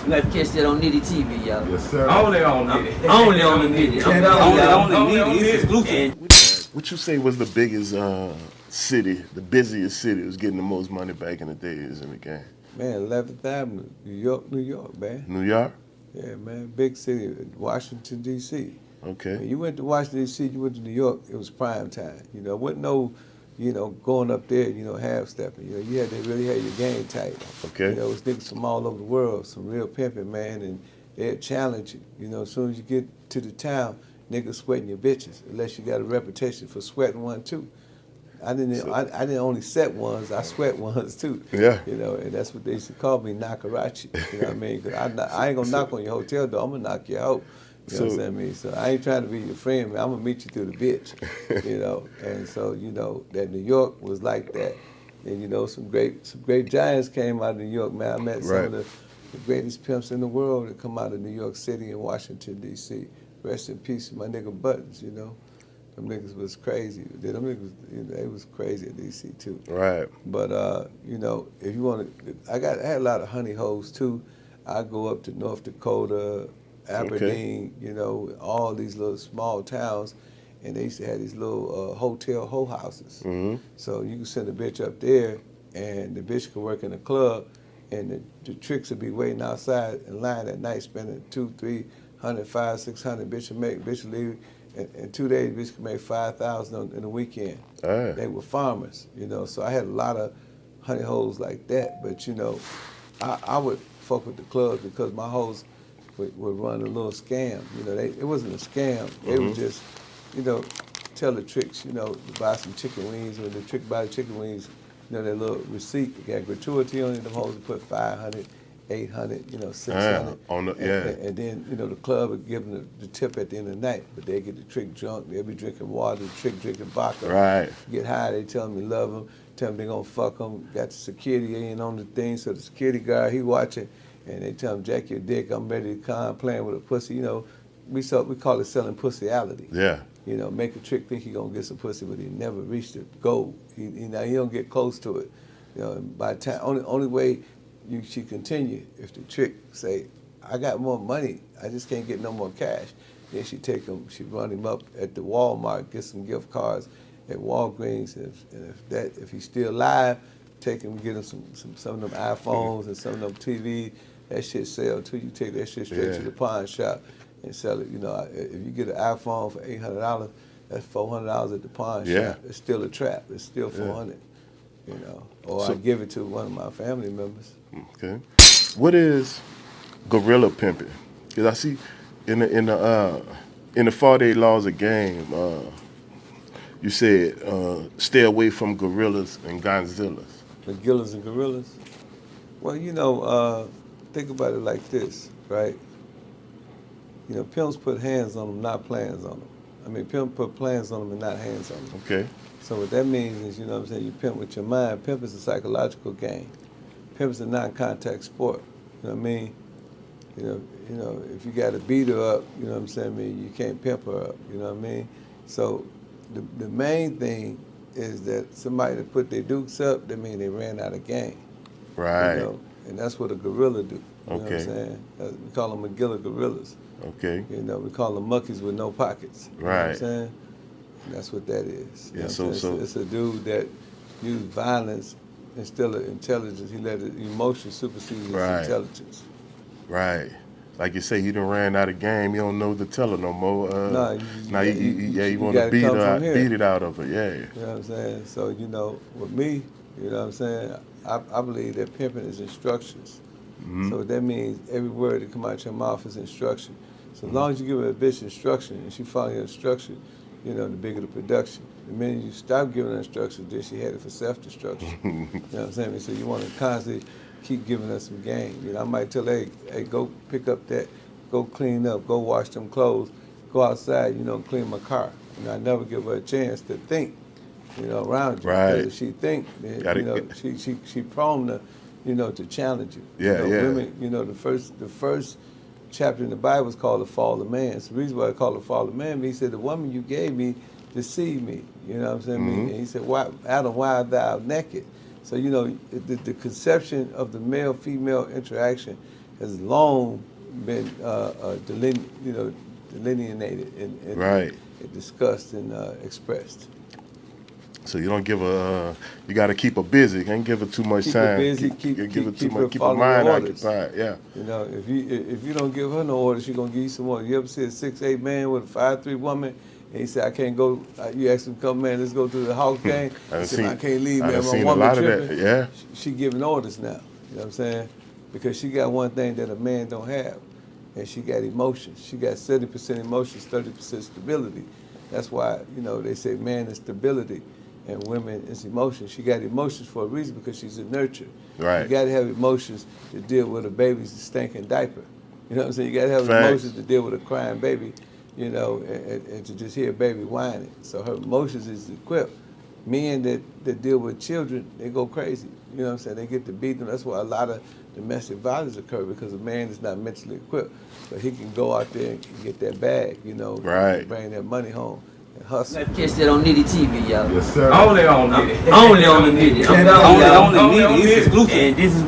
You got to catch that on Nitty TV, y'all. Yes, sir. Only on Nitty. Only on the Nitty. I'm telling y'all. Only on Nitty. Exclusive. What you say was the biggest city, the busiest city was getting the most money back in the days in the game? Man, 11th Avenue, New York, man. New York? Yeah, man, big city, Washington, D.C. Okay. When you went to Washington, D.C., you went to New York, it was prime time. You know, wasn't no, going up there, half-stepping. You had to really have your game tight. Okay. It was niggas from all over the world, some real pimping, man, and they'd challenge you. As soon as you get to the town, niggas sweating your bitches, unless you got a reputation for sweating one, too. I didn't only set ones, I sweat ones too. Yeah. And that's what they used to call me, Nakarachi. You know what I mean? 'Cause I ain't gonna knock on your hotel door, I'm gonna knock you out. You know what I'm saying? So I ain't trying to be your friend, man. I'm gonna meet you through the bitch. And so, that New York was like that. And some great giants came out of New York, man. I met some of the greatest pimps in the world that come out of New York City and Washington, D.C. Rest in peace to my nigga Buttons, Them niggas was crazy. Them niggas, they was crazy at D.C. too. Right. But if you want to, I had a lot of honey hoes too. I go up to North Dakota, Aberdeen, all these little small towns, and they used to have these little hotel hoe houses. Mm-hmm. So you can send a bitch up there, and the bitch could work in a club, and the tricks would be waiting outside in line at night, spending $200, $300, $500, $600. Bitch would leave. In 2 days, bitch could make $5,000 in a weekend. They were farmers, So I had a lot of honey hoes like that. But I would fuck with the clubs because my hoes would run a little scam. It wasn't a scam. They would just, tell the tricks, to buy some chicken wings. When the trick buy the chicken wings, that little receipt, they got gratuity on it. Them hoes would put 500. 800, 600. And then, the club would give them the tip at the end of the night, but they get the trick drunk. They'll be drinking water, the trick drinking vodka. Right. Get high, they tell them they love them, tell them they gonna fuck them. Got the security in on the thing, so the security guard, he watching, and they tell him, jack your dick, I'm ready to come playing with a pussy. We call it selling pussyality. Yeah. Make a trick think he gonna get some pussy, but he never reached the goal. He don't get close to it. By the time, only way she continue if the trick say, I got more money, I just can't get no more cash. Then she take him, she run him up at the Walmart, get some gift cards at Walgreens, and if he's still alive, take him, get him some of them iPhones and some of them TV. That shit sell too. You take that shit straight to the pawn shop and sell it. If you get an iPhone for $800, that's $400 at the pawn shop. It's still a trap. It's still $400. Or I give it to one of my family members. Okay. What is gorilla pimping? Because I see in the 48 laws of game, you said stay away from gorillas and Godzillas. The gorillas and gorillas? Well, think about it like this, right? Pimps put hands on them, not plans on them. I mean, pimp put plans on them and not hands on them. Okay. So what that means is, you pimp with your mind. Pimp is a psychological game. Pimp is a non-contact sport. You know what I mean? If you got to beat her up, you can't pimp her up. You know what I mean? So the main thing is that somebody that put their dukes up, that means they ran out of game. Right. And that's what a gorilla do. You know Okay. what I'm saying? We call them Magilla gorillas. Okay. We call them monkeys with no pockets. You know what I'm Right. saying? And that's what that is. Yeah, It's a dude that used violence instead of intelligence. He let emotion supersede his intelligence. Right. Like you say, he done ran out of game. You don't know the teller no more. You want to beat it out of her. Yeah. You know what I'm saying? So with me, you know what I'm saying. I believe that pimping is instructions. Mm-hmm. So that means every word that come out your mouth is instruction. So as long as you give a bitch instruction and she follow your instruction, the bigger the production. The minute you stop giving her instructions, then she headed for self-destruction. You know what I'm saying? So you want to constantly keep giving her some game. I might tell her, hey, go pick up that, go clean up, go wash them clothes, go outside, clean my car. I never give her a chance to think, around you. Right. Because if she think, then, she prone to, to challenge you. Yeah, Women, the first chapter in the Bible is called the fall of man. So the reason why I call it the fall of man, he said, the woman you gave me deceived me. You know what I'm saying? Mm-hmm. And he said, Adam, why art thou naked? So, the conception of the male-female interaction has long been delineated and Right. discussed and expressed. So you don't give her. You got to keep her busy. Can't give her too much Keep her time. busy, Keep her too keep her much. Keep her following mind your orders. occupied. Yeah. You know, if you don't give her no orders, she gonna give you some orders. You ever see a 6'8" man with a 5'3" woman, and he said, "I can't go." You ask him, "Come, man, let's go to the Hawks game." He said, "I can't leave, man. My woman tripping." Yeah. She giving orders now. You know what I'm saying? Because she got one thing that a man don't have, and she got emotions. She got 70% emotions, 30% stability. That's why they say man is stability, and women is emotions. She got emotions for a reason because she's a nurturer. Right. You got to have emotions to deal with a baby's stinking diaper. You know what I'm saying? You got to have Facts. emotions to deal with a crying baby, and to just hear a baby whining. So her emotions is equipped. Men that deal with children, they go crazy. You know what I'm saying? They get to beat them. That's why a lot of domestic violence occur, because a man is not mentally equipped. But he can go out there and get that bag, Right. and bring that money home and hustle. Catch that on Nitty TV, y'all. Yes, sir. Only on it. Only on the Nitty. I'm telling y'all. Only Nitty. It's exclusive. And this is